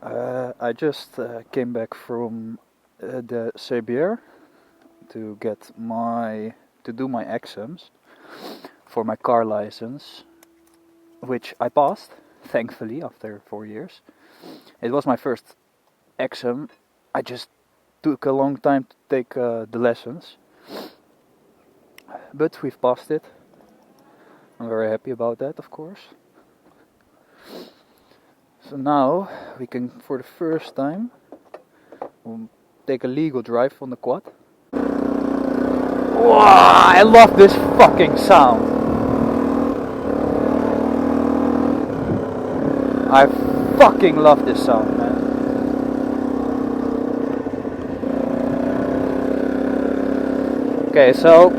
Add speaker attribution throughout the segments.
Speaker 1: I just came back from the CBR to do my exams for my car license, which I passed, thankfully, after 4 years. It was my first exam. I just took a long time to take the lessons, but we've passed it. I'm very happy about that, of course. So now we can, for the first time, take a legal drive on the quad. Wow, I love this fucking sound. I fucking love this sound, man. Okay, so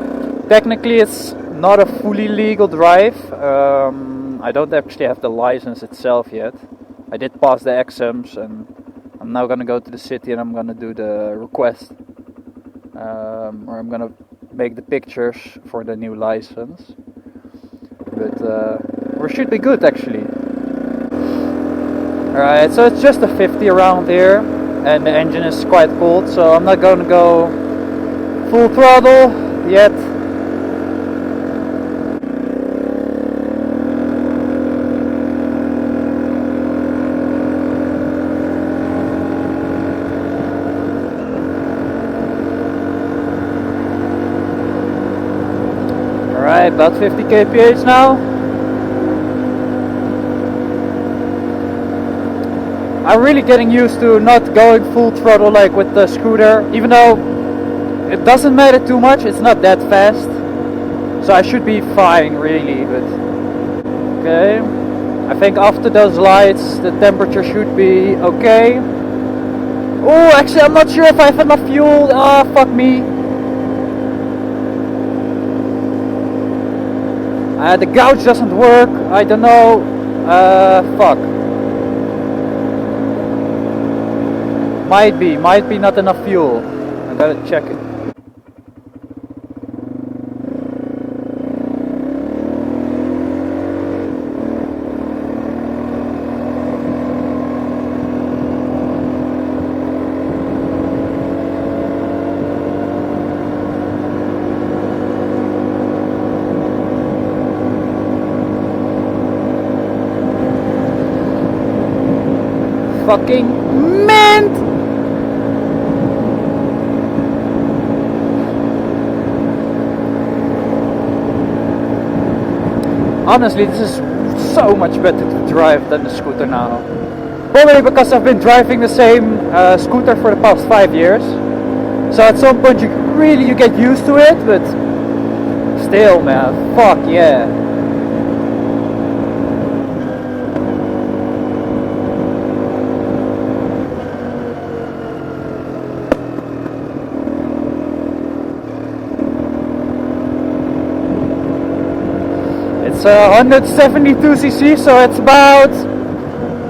Speaker 1: technically it's not a fully legal drive. I don't actually have the license itself yet. I did pass the exams and I'm now gonna go to the city and I'm gonna do the request. Or I'm gonna make the pictures for the new license. But we should be good actually. Alright, so it's just a 50 around here and the engine is quite cold, so I'm not gonna go full throttle yet. Alright, about 50 kph now. I'm really getting used to not going full throttle like with the scooter, even though it doesn't matter too much, it's not that fast. So I should be fine really, but okay. I think after those lights the temperature should be okay. Oh, actually I'm not sure if I have enough fuel. Ah, fuck me. The gouge doesn't work, I don't know. Fuck. Might be not enough fuel. I gotta check it. Fucking mint! Honestly, this is so much better to drive than the scooter now. Probably because I've been driving the same scooter for the past 5 years. So at some point you get used to it, but still, man, fuck yeah. It's 172cc, so it's about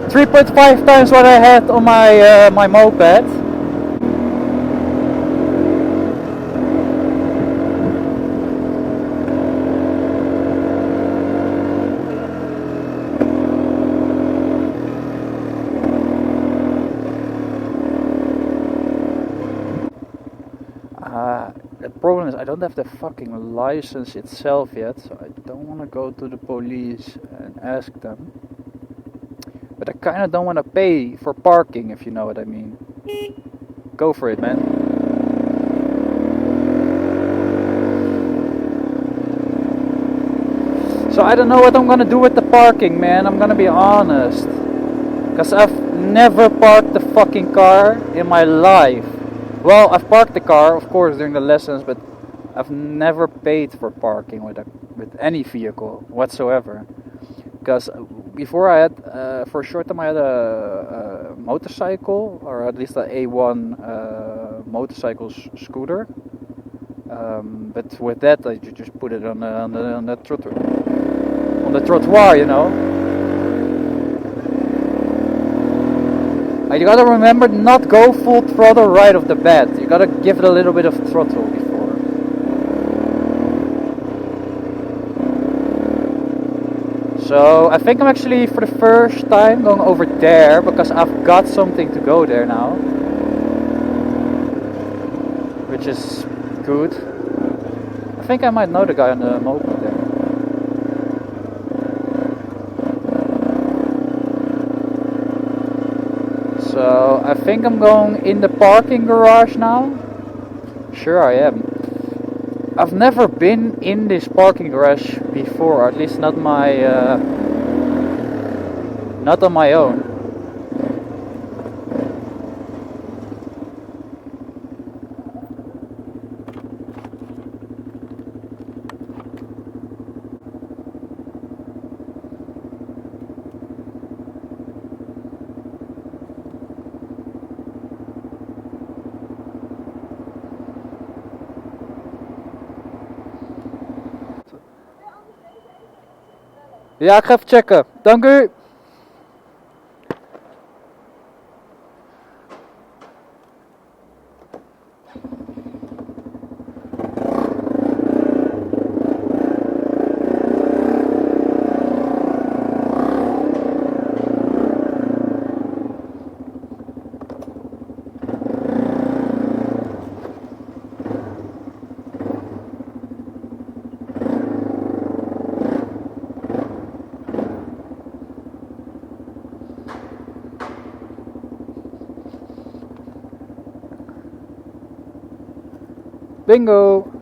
Speaker 1: 3.5 times what I had on my my moped. The problem is I don't have the fucking license itself yet, so I don't want to go to the police and ask them. But I kind of don't want to pay for parking, if you know what I mean. Go for it, man. So I don't know what I'm gonna do with the parking, man. I'm gonna be honest. Because I've never parked the fucking car in my life. Well, I've parked the car, of course, during the lessons, but I've never paid for parking with any vehicle whatsoever. Because before I had, for a short time, I had a motorcycle, or at least a A1 motorcycle scooter. But with that, I just put it on the trottoir, you know. You gotta remember not go full throttle right off the bat. You gotta give it a little bit of throttle before. So I think I'm actually for the first time going over there because I've got something to go there now, which is good. I think I might know the guy on the moped there. So I think I'm going in the parking garage now. Sure I am. I've never been in this parking garage before, at least not not on my own. Ja, ik ga even checken. Dank u. Bingo.